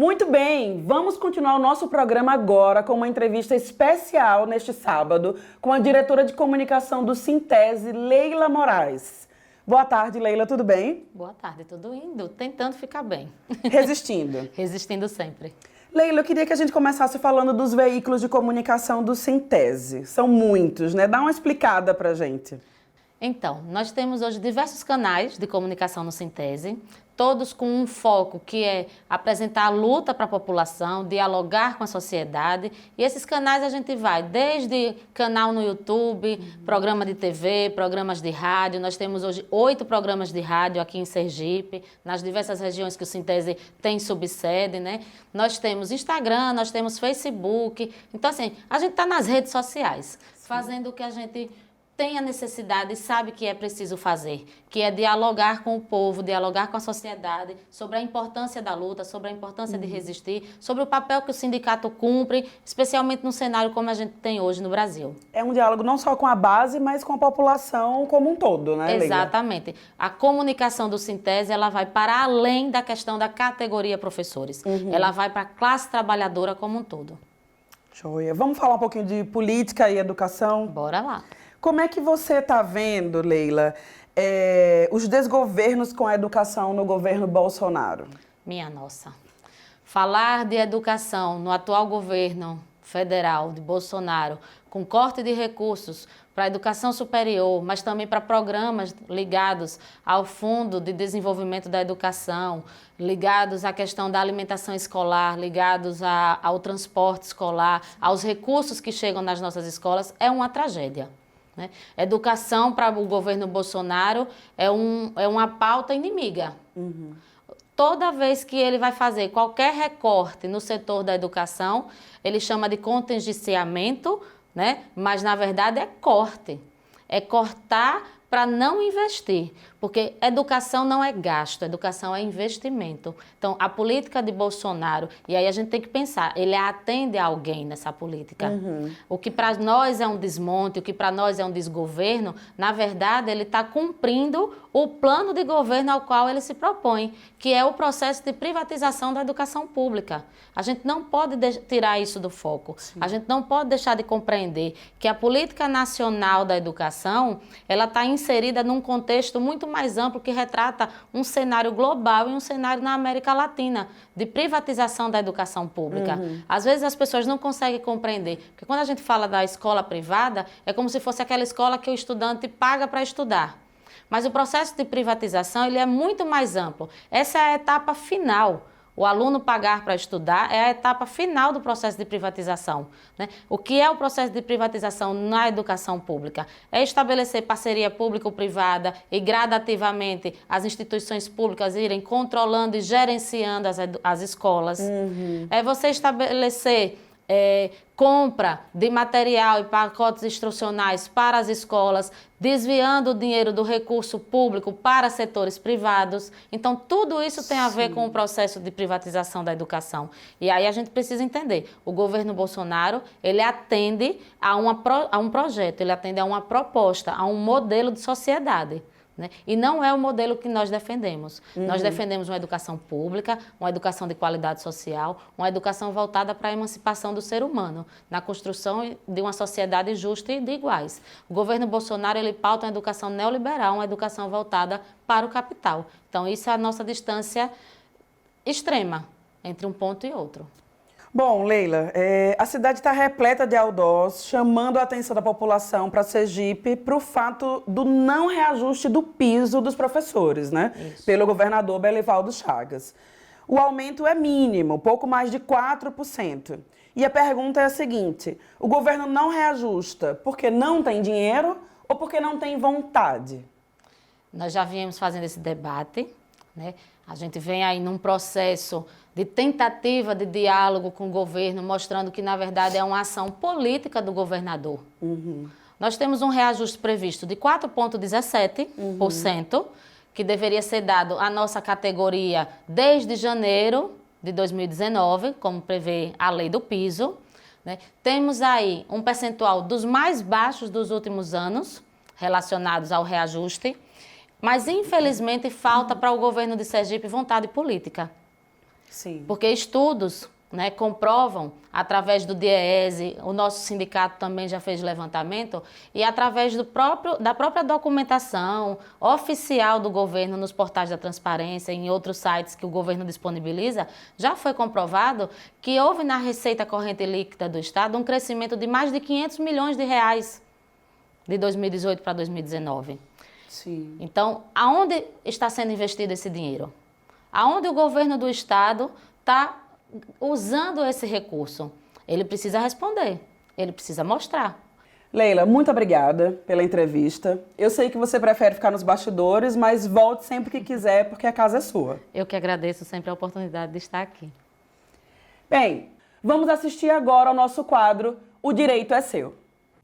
Muito bem, vamos continuar o nosso programa agora com uma entrevista especial neste sábado com a diretora de comunicação do Sintese, Leila Moraes. Boa tarde, Leila, tudo bem? Boa tarde, tudo indo, tentando ficar bem. Resistindo. Resistindo sempre. Leila, eu queria que a gente começasse falando dos veículos de comunicação do Sintese. São muitos, né? Dá uma explicada pra gente. Então, nós temos hoje diversos canais de comunicação no Sintese, todos com um foco que é apresentar a luta para a população, dialogar com a sociedade. E esses canais a gente vai desde canal no YouTube, programa de TV, programas de rádio. Nós temos hoje 8 programas de rádio aqui em Sergipe, nas diversas regiões que o Sintese tem subsede, né? Nós temos Instagram, nós temos Facebook. Então, assim, a gente está nas redes sociais, fazendo o que a gente tem a necessidade e sabe que é preciso fazer, que é dialogar com o povo, dialogar com a sociedade sobre a importância da luta, sobre a importância de resistir, sobre o papel que o sindicato cumpre, especialmente no cenário como a gente tem hoje no Brasil. É um diálogo não só com a base, mas com a população como um todo, né, Leila? Exatamente. A comunicação do Sintese, ela vai para além da questão da categoria professores. Ela vai para a classe trabalhadora como um todo. Joia. Vamos falar um pouquinho de política e educação? Bora lá. Como é que você está vendo, Leila, os desgovernos com a educação no governo Bolsonaro? Minha nossa. Falar de educação no atual governo federal de Bolsonaro, com corte de recursos para a educação superior, mas também para programas ligados ao Fundo de Desenvolvimento da Educação, ligados à questão da alimentação escolar, ligados ao transporte escolar, aos recursos que chegam nas nossas escolas, é uma tragédia. Né? Educação para o governo Bolsonaro é uma pauta inimiga. Toda vez que ele vai fazer qualquer recorte no setor da educação, ele chama de contingenciamento, né? Mas na verdade é corte. É cortar para não investir, porque educação não é gasto, educação é investimento. Então, a política de Bolsonaro, e aí a gente tem que pensar, ele atende a alguém nessa política. O que para nós é um desmonte, o que para nós é um desgoverno, na verdade, ele está cumprindo o plano de governo ao qual ele se propõe, que é o processo de privatização da educação pública. A gente não pode tirar isso do foco. Sim. A gente não pode deixar de compreender que a política nacional da educação, ela está inserida num contexto muito mais amplo que retrata um cenário global e um cenário na América Latina de privatização da educação pública. Às vezes as pessoas não conseguem compreender, porque quando a gente fala da escola privada, é como se fosse aquela escola que o estudante paga para estudar. Mas o processo de privatização, ele é muito mais amplo. Essa é a etapa final. O aluno pagar para estudar é a etapa final do processo de privatização. Né? O que é o processo de privatização na educação pública? É estabelecer parceria público-privada e gradativamente as instituições públicas irem controlando e gerenciando as escolas. É você estabelecer compra de material e pacotes instrucionais para as escolas, desviando o dinheiro do recurso público para setores privados. Então, tudo isso tem a ver com o processo de privatização da educação. E aí a gente precisa entender, o governo Bolsonaro, ele atende a um projeto, ele atende a uma proposta, a um modelo de sociedade. Né? E não é o modelo que nós defendemos. Nós defendemos uma educação pública, uma educação de qualidade social, uma educação voltada para a emancipação do ser humano, na construção de uma sociedade justa e de iguais. O governo Bolsonaro, ele pauta uma educação neoliberal, uma educação voltada para o capital. Então, isso é a nossa distância extrema entre um ponto e outro. Bom, Leila, a cidade está repleta de outdoors, chamando a atenção da população para Sergipe para o fato do não reajuste do piso dos professores, né? Isso. Pelo governador Belivaldo Chagas. O aumento é mínimo, pouco mais de 4%. E a pergunta é a seguinte, o governo não reajusta porque não tem dinheiro ou porque não tem vontade? Nós já viemos fazendo esse debate, né? A gente vem aí num processo de tentativa de diálogo com o governo, mostrando que, na verdade, é uma ação política do governador. Nós temos um reajuste previsto de 4,17%, que deveria ser dado à nossa categoria desde janeiro de 2019, como prevê a lei do piso. Né? Temos aí um percentual dos mais baixos dos últimos anos, relacionados ao reajuste, mas, infelizmente, falta para o governo de Sergipe vontade política. Sim. Porque estudos, né, comprovam, através do DIEESE, o nosso sindicato também já fez levantamento, e através da própria documentação oficial do governo nos portais da transparência e em outros sites que o governo disponibiliza, já foi comprovado que houve na receita corrente líquida do Estado um crescimento de mais de 500 milhões de reais de 2018 para 2019. Sim. Então, aonde está sendo investido esse dinheiro? Aonde o governo do Estado está usando esse recurso? Ele precisa responder, ele precisa mostrar. Leila, muito obrigada pela entrevista. Eu sei que você prefere ficar nos bastidores, mas volte sempre que quiser, porque a casa é sua. Eu que agradeço sempre a oportunidade de estar aqui. Bem, vamos assistir agora ao nosso quadro O Direito é Seu.